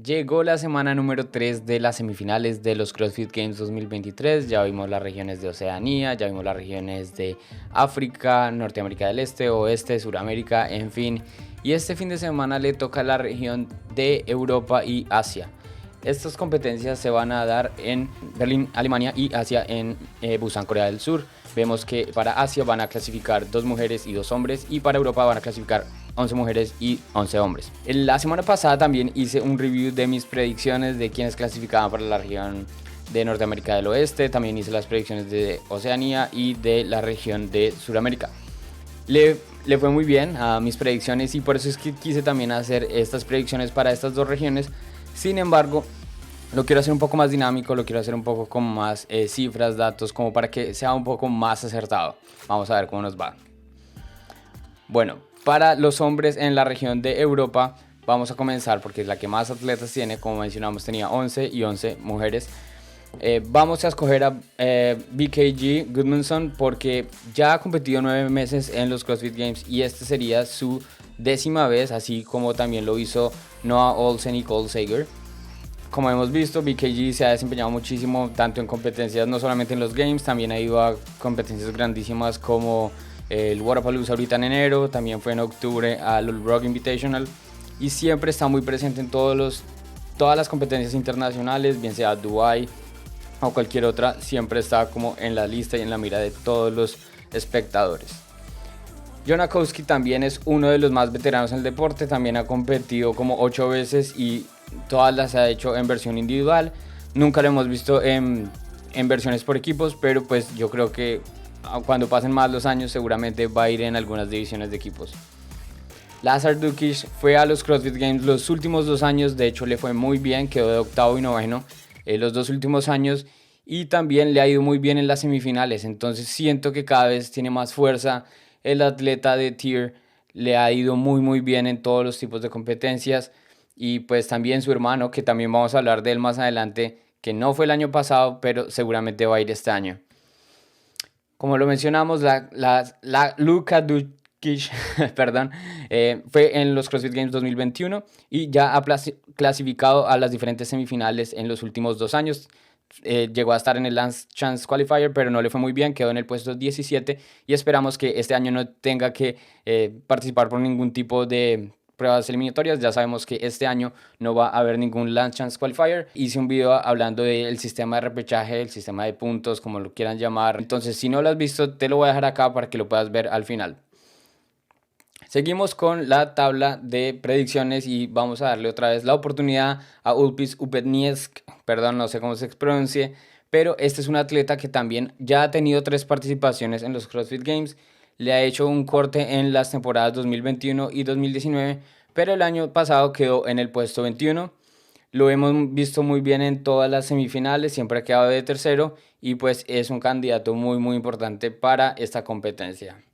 Llegó la semana número 3 de las semifinales de los CrossFit Games 2023. Ya vimos las regiones de Oceanía, ya vimos las regiones de África, Norteamérica del Este, Oeste, Suramérica, en fin. Y este fin de semana le toca a la región de Europa y Asia. Estas competencias se van a dar en Berlín, Alemania, y Asia en Busan, Corea del Sur. Vemos que para Asia van a clasificar 2 mujeres y 2 hombres, y para Europa van a clasificar 11 mujeres y 11 hombres. La semana pasada también hice un review de mis predicciones de quienes clasificaban para la región de Norteamérica del Oeste. También hice las predicciones de Oceanía y de la región de Suramérica. Le fue muy bien a mis predicciones y por eso es que quise también hacer estas predicciones para estas dos regiones. Sin embargo, lo quiero hacer un poco más dinámico, lo quiero hacer un poco con más cifras, datos, como para que sea un poco más acertado. Vamos a ver cómo nos va. Bueno, para los hombres en la región de Europa, vamos a comenzar porque es la que más atletas tiene. Como mencionamos, tenía 11 y 11 mujeres. Vamos a escoger a BKG Gudmundsson porque ya ha competido 9 meses en los CrossFit Games y este sería su 10ª vez, así como también lo hizo Noah Olsen y Cole Sager. Como hemos visto, BKG se ha desempeñado muchísimo, tanto en competencias, no solamente en los Games, también ha ido a competencias grandísimas como el Wodapalooza ahorita en enero, también fue en octubre al Rock Invitational y siempre está muy presente en todas las competencias internacionales, bien sea Dubai o cualquier otra, siempre está como en la lista y en la mira de todos los espectadores. Jonakowski también es uno de los más veteranos en el deporte, también ha competido como 8 veces y todas las ha hecho en versión individual. Nunca lo hemos visto en versiones por equipos, pero pues yo creo que cuando pasen más los años seguramente va a ir en algunas divisiones de equipos. Lazar Dukic fue a los CrossFit Games los últimos 2 años, de hecho le fue muy bien, quedó de 8º y 9º los 2 últimos años y también le ha ido muy bien en las semifinales, entonces siento que cada vez tiene más fuerza el atleta de tier, le ha ido muy bien en todos los tipos de competencias y pues también su hermano, que también vamos a hablar de él más adelante, que no fue el año pasado, pero seguramente va a ir este año. Como lo mencionamos, la Luka Dukic perdón, fue en los CrossFit Games 2021 y ya ha clasificado a las diferentes semifinales en los últimos 2 años. Llegó a estar en el Last Chance Qualifier, pero no le fue muy bien, quedó en el puesto 17 y esperamos que este año no tenga que participar por ningún tipo de pruebas eliminatorias. Ya sabemos que este año no va a haber ningún Last Chance Qualifier. Hice un video hablando del sistema de repechaje, el sistema de puntos, como lo quieran llamar. Entonces, si no lo has visto, te lo voy a dejar acá para que lo puedas ver al final. Seguimos con la tabla de predicciones y vamos a darle otra vez la oportunidad a Ulpis Upetniesk, perdón, no sé cómo se pronuncie, pero este es un atleta que también ya ha tenido 3 participaciones en los CrossFit Games, le ha hecho un corte en las temporadas 2021 y 2019, pero el año pasado quedó en el puesto 21. Lo hemos visto muy bien en todas las semifinales, siempre ha quedado de tercero y pues es un candidato muy importante para esta competencia.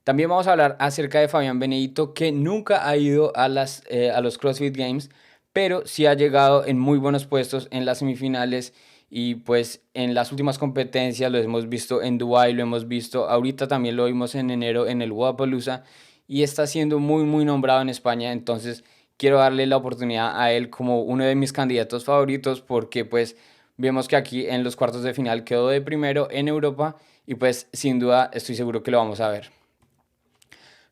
También vamos a hablar acerca de Fabián Benedito, que nunca ha ido a los CrossFit Games, pero sí ha llegado en muy buenos puestos en las semifinales y pues en las últimas competencias lo hemos visto en Dubai, lo hemos visto ahorita, también lo vimos en enero en el Wodapalooza y está siendo muy nombrado en España, entonces quiero darle la oportunidad a él como uno de mis candidatos favoritos porque pues vemos que aquí en los cuartos de final quedó de primero en Europa y pues sin duda estoy seguro que lo vamos a ver.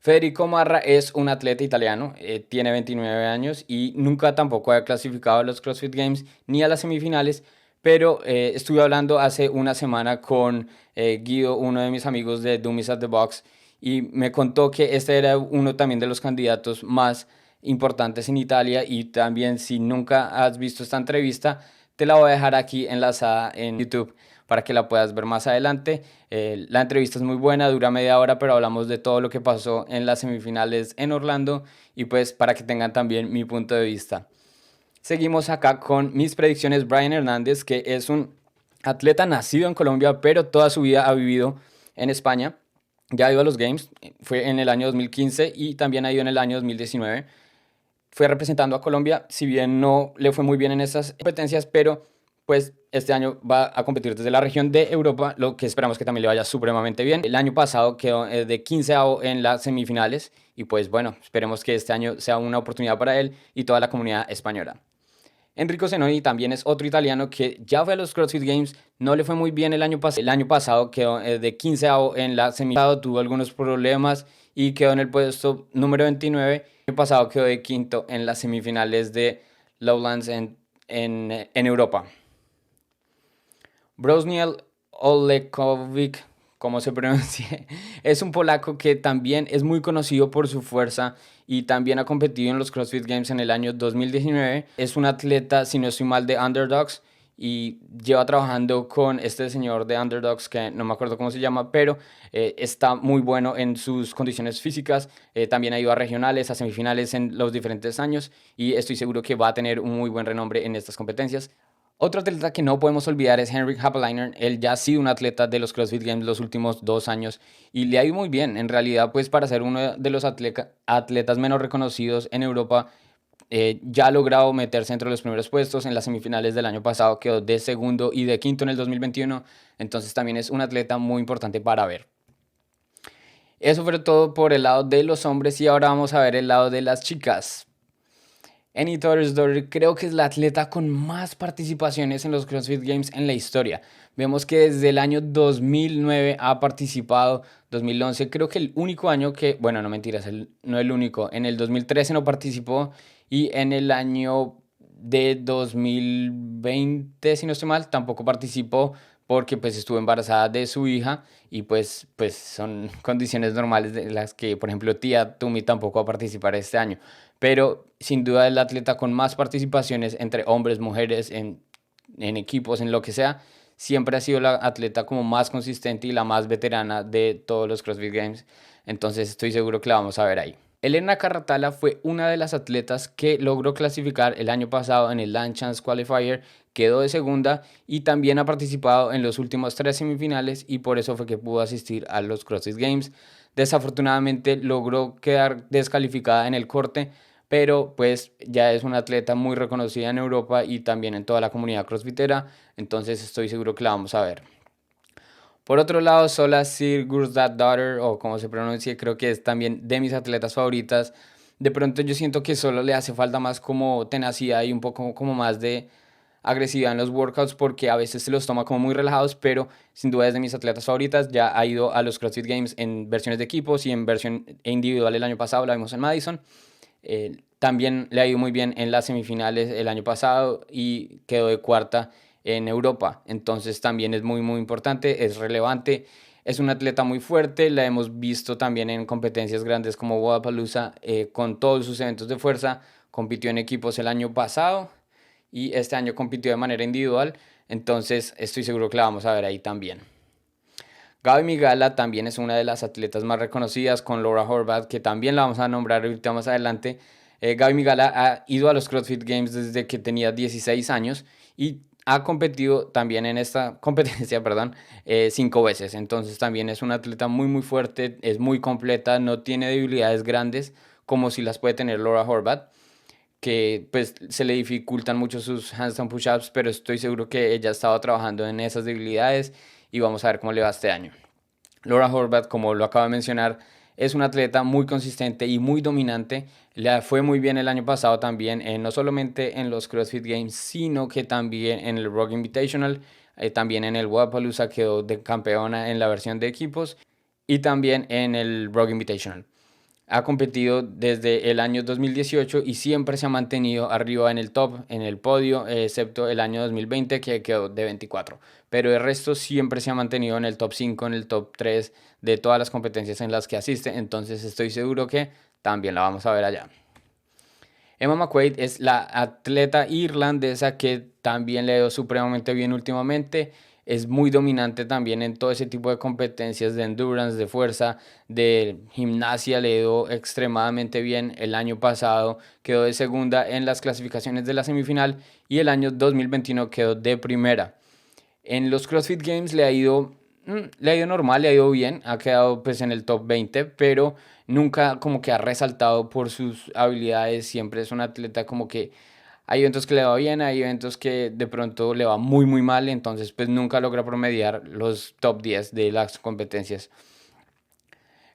Federico Marra es un atleta italiano, tiene 29 años y nunca tampoco ha clasificado a los CrossFit Games ni a las semifinales, pero estuve hablando hace una semana con Guido, uno de mis amigos de Dummies at the Box, y me contó que este era uno también de los candidatos más importantes en Italia y también si nunca has visto esta entrevista, te la voy a dejar aquí enlazada en YouTube para que la puedas ver más adelante. La entrevista es muy buena, dura media hora, pero hablamos de todo lo que pasó en las semifinales en Orlando y pues para que tengan también mi punto de vista. Seguimos acá con mis predicciones. Brian Hernández, que es un atleta nacido en Colombia, pero toda su vida ha vivido en España. Ya ha ido a los Games, fue en el año 2015 y también ha ido en el año 2019. Fue representando a Colombia, si bien no le fue muy bien en estas competencias, pero pues este año va a competir desde la región de Europa, lo que esperamos que también le vaya supremamente bien. El año pasado quedó de 15º en las semifinales y pues bueno, esperemos que este año sea una oportunidad para él y toda la comunidad española. Enrico Zenoni también es otro italiano que ya fue a los CrossFit Games, no le fue muy bien el año pasado quedó de 15º en la semifinal, tuvo algunos problemas y quedó en el puesto número 29. El año pasado quedó de quinto en las semifinales de Lowlands en Europa. Bronislaw Olekowicz, como se pronuncia, es un polaco que también es muy conocido por su fuerza y también ha competido en los CrossFit Games en el año 2019. Es un atleta, si no estoy mal, de Underdogs y lleva trabajando con este señor de Underdogs que no me acuerdo cómo se llama, pero está muy bueno en sus condiciones físicas. También ha ido a regionales, a semifinales en los diferentes años y estoy seguro que va a tener un muy buen renombre en estas competencias. Otro atleta que no podemos olvidar es Henrik Happelainen. Él ya ha sido un atleta de los CrossFit Games los últimos 2 años y le ha ido muy bien. En realidad, pues para ser uno de los atletas menos reconocidos en Europa, ya ha logrado meterse entre los primeros puestos. En las semifinales del año pasado quedó de segundo y de quinto en el 2021. Entonces también es un atleta muy importante para ver. Eso fue todo por el lado de los hombres y ahora vamos a ver el lado de las chicas. Annie Thorisdottir creo que es la atleta con más participaciones en los CrossFit Games en la historia. Vemos que desde el año 2009 ha participado, 2011 creo que el único año que, bueno, no mentiras, no el único, en el 2013 no participó y en el año de 2020, si no estoy mal, tampoco participó porque pues estuvo embarazada de su hija y pues son condiciones normales de las que, por ejemplo, Tia Tumi tampoco va a participar este año, pero sin duda es la atleta con más participaciones entre hombres, mujeres, en equipos, en lo que sea. Siempre ha sido la atleta como más consistente y la más veterana de todos los CrossFit Games. Entonces estoy seguro que la vamos a ver ahí. Elena Carratala fue una de las atletas que logró clasificar el año pasado en el Land Chance Qualifier, quedó de segunda y también ha participado en los últimos 3 semifinales y por eso fue que pudo asistir a los CrossFit Games. Desafortunadamente logró quedar descalificada en el corte, pero pues ya es una atleta muy reconocida en Europa y también en toda la comunidad crossfitera, entonces estoy seguro que la vamos a ver. Por otro lado, Sola Sigurðardóttir, o como se pronuncia, creo que es también de mis atletas favoritas. De pronto yo siento que solo le hace falta más como tenacidad y un poco como más de agresividad en los workouts porque a veces se los toma como muy relajados, pero sin duda es de mis atletas favoritas. Ya ha ido a los CrossFit Games en versiones de equipos y en versión individual el año pasado, la vimos en Madison. También le ha ido muy bien en las semifinales el año pasado y quedó de cuarta en Europa. Entonces también es muy muy importante, es relevante. Es una atleta muy fuerte, la hemos visto también en competencias grandes como Wodapalooza con todos sus eventos de fuerza. Compitió en equipos el año pasado y este año compitió de manera individual. Entonces estoy seguro que la vamos a ver ahí también. Gaby Migala también es una de las atletas más reconocidas con Laura Horvath, que también la vamos a nombrar ahorita más adelante. Gaby Migala ha ido a los CrossFit Games desde que tenía 16 años y ha competido también en esta competencia, perdón, 5 veces. Entonces también es una atleta muy muy fuerte, es muy completa, no tiene debilidades grandes como si las puede tener Laura Horvath, que pues se le dificultan mucho sus handstand push-ups, pero estoy seguro que ella ha estado trabajando en esas debilidades y vamos a ver cómo le va este año. Laura Horvath, como lo acabo de mencionar, es una atleta muy consistente y muy dominante. Le fue muy bien el año pasado también, no solamente en los CrossFit Games, sino que también en el Rogue Invitational, también en el Wodapalooza quedó de campeona en la versión de equipos y también en el Rogue Invitational. Ha competido desde el año 2018 y siempre se ha mantenido arriba en el top, en el podio, excepto el año 2020 que quedó de 24. Pero el resto siempre se ha mantenido en el top 5, en el top 3 de todas las competencias en las que asiste. Entonces estoy seguro que también la vamos a ver allá. Emma McQuaid es la atleta irlandesa que también le dio supremamente bien últimamente. Es muy dominante también en todo ese tipo de competencias de endurance, de fuerza, de gimnasia. Le dio extremadamente bien el año pasado. Quedó de segunda en las clasificaciones de la semifinal y el año 2021 quedó de primera. En los CrossFit Games le ha ido normal, le ha ido bien, ha quedado pues en el top 20, pero nunca como que ha resaltado por sus habilidades, siempre es un atleta como que hay eventos que le va bien, hay eventos que de pronto le va muy muy mal, entonces pues nunca logra promediar los top 10 de las competencias.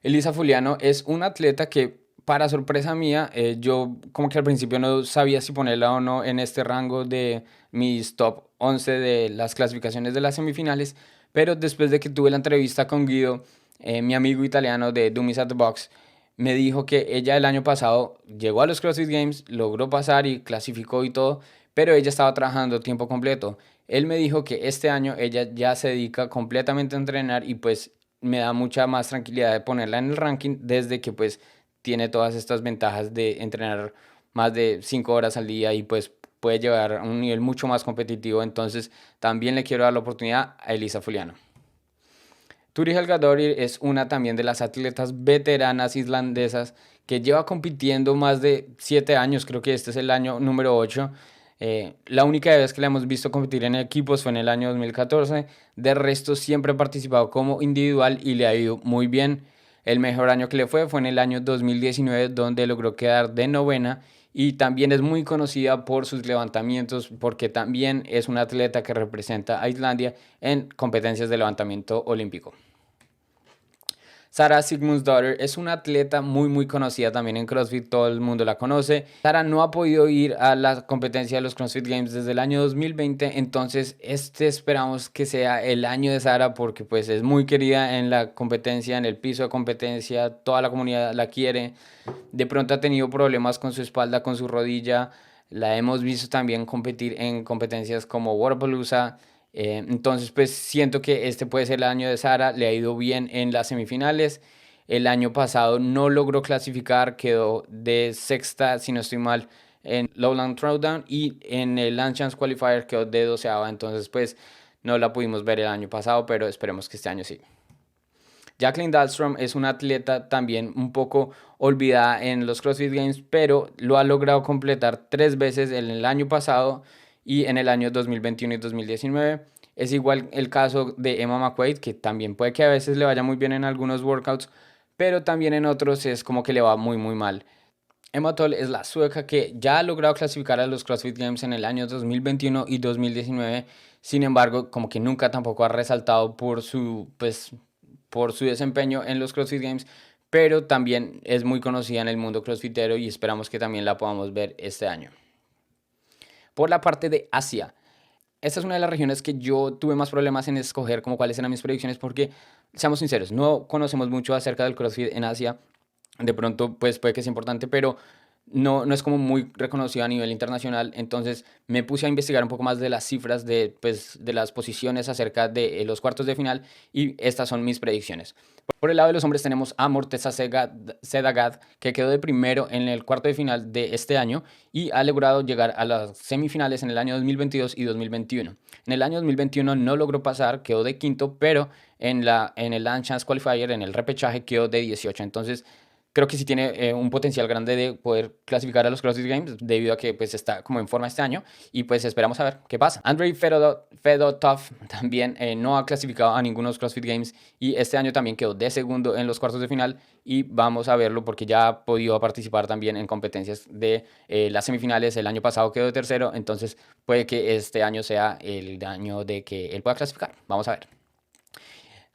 Elisa Fuliano es una atleta que para sorpresa mía, yo como que al principio no sabía si ponerla o no en este rango de mis top 11 de las clasificaciones de las semifinales, pero después de que tuve la entrevista con Guido, mi amigo italiano de Dummies at the Box, me dijo que ella el año pasado llegó a los CrossFit Games, logró pasar y clasificó y todo, pero ella estaba trabajando tiempo completo. Él me dijo que este año ella ya se dedica completamente a entrenar y pues me da mucha más tranquilidad de ponerla en el ranking desde que pues tiene todas estas ventajas de entrenar más de 5 horas al día y pues puede llevar a un nivel mucho más competitivo. Entonces también le quiero dar la oportunidad a Elisa Fuliano. Turi Helgadóttir es una también de las atletas veteranas islandesas que lleva compitiendo más de 7 años, creo que este es el año número 8. La única vez que la hemos visto competir en equipos fue en el año 2014, de resto siempre ha participado como individual y le ha ido muy bien. El mejor año que le fue en el año 2019, donde logró quedar de novena, y también es muy conocida por sus levantamientos porque también es una atleta que representa a Islandia en competencias de levantamiento olímpico. Sara Sigmundsdóttir es una atleta muy conocida también en CrossFit, todo el mundo la conoce. Sara no ha podido ir a la competencia de los CrossFit Games desde el año 2020, entonces esperamos que sea el año de Sara porque pues es muy querida en la competencia, en el piso de competencia, toda la comunidad la quiere. De pronto ha tenido problemas con su espalda, con su rodilla, la hemos visto también competir en competencias como Wodapalooza. Entonces pues siento que este puede ser el año de Sara, le ha ido bien en las semifinales. El año pasado no logró clasificar, quedó de sexta, si no estoy mal, en Lowland Throwdown, y en el Last Chance Qualifier quedó de 12ª, entonces pues no la pudimos ver el año pasado, pero esperemos que este año sí. Jacqueline Dahlstrom es una atleta también un poco olvidada en los CrossFit Games, pero lo ha logrado completar 3 veces en el año pasado y en el año 2021 y 2019. Es igual el caso de Emma McQuaid, que también puede que a veces le vaya muy bien en algunos workouts, pero también en otros es como que le va muy mal. Emma Toll es la sueca que ya ha logrado clasificar a los CrossFit Games en el año 2021 y 2019. Sin embargo, como que nunca tampoco ha resaltado por su desempeño en los CrossFit Games, pero también es muy conocida en el mundo crossfitero y esperamos que también la podamos ver este año. Por la parte de Asia, esta es una de las regiones que yo tuve más problemas en escoger como cuáles eran mis predicciones porque, seamos sinceros, no conocemos mucho acerca del CrossFit en Asia. De pronto pues puede que sea importante, pero no es como muy reconocido a nivel internacional. Entonces me puse a investigar un poco más de las cifras de las posiciones acerca de los cuartos de final, y estas son mis predicciones. Por el lado de los hombres tenemos a Morteza Sedagad, que quedó de primero en el cuarto de final de este año y ha logrado llegar a las semifinales en el año 2022 y 2021. En el año 2021 no logró pasar, quedó de quinto, pero en el Last Chance Qualifier, en el repechaje, quedó de 18. Entonces creo que sí tiene un potencial grande de poder clasificar a los CrossFit Games debido a que pues está como en forma este año, y pues esperamos a ver qué pasa. Andrei Fedotov también no ha clasificado a ninguno de los CrossFit Games y este año también quedó de segundo en los cuartos de final, y vamos a verlo porque ya ha podido participar también en competencias de las semifinales. El año pasado quedó de tercero, entonces puede que este año sea el año de que él pueda clasificar. Vamos a ver.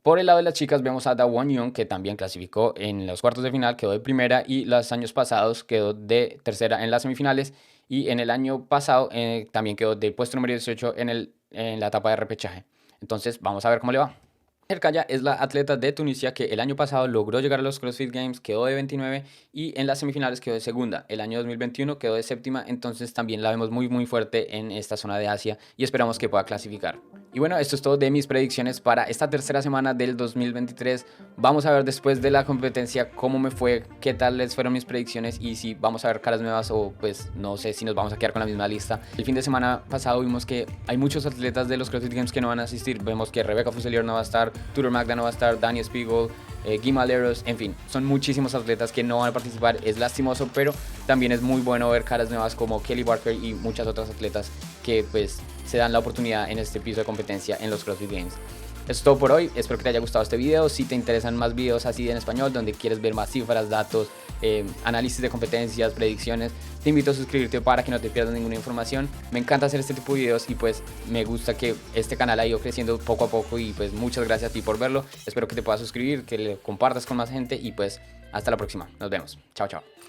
Por el lado de las chicas vemos a Dawon Young, que también clasificó en los cuartos de final, quedó de primera, y los años pasados quedó de tercera en las semifinales, y en el año pasado también quedó de puesto número 18 en la etapa de repechaje. Entonces vamos a ver cómo le va. Herkaya es la atleta de Tunisia que el año pasado logró llegar a los CrossFit Games, quedó de 29 y en las semifinales quedó de segunda. El año 2021 quedó de séptima, entonces también la vemos muy fuerte en esta zona de Asia y esperamos que pueda clasificar. Y bueno, esto es todo de mis predicciones para esta tercera semana del 2023. Vamos a ver después de la competencia cómo me fue, qué tal les fueron mis predicciones y si vamos a ver caras nuevas o pues no sé si nos vamos a quedar con la misma lista. El fin de semana pasado vimos que hay muchos atletas de los CrossFit Games que no van a asistir. Vemos que Rebecca Fuselier no va a estar, Tudor Magda no va a estar, Dani Spiegel, Guimaleros, en fin, son muchísimos atletas que no van a participar. Es lastimoso, pero también es muy bueno ver caras nuevas como Kelly Barker y muchas otras atletas que pues se dan la oportunidad en este piso de competencia en los CrossFit Games. Eso es todo por hoy, espero que te haya gustado este video. Si te interesan más videos así en español, donde quieres ver más cifras, datos, análisis de competencias, predicciones, te invito a suscribirte para que no te pierdas ninguna información. Me encanta hacer este tipo de videos y pues me gusta que este canal ha ido creciendo poco a poco y pues muchas gracias a ti por verlo. Espero que te puedas suscribir, que lo compartas con más gente y pues hasta la próxima. Nos vemos. Chao, chao.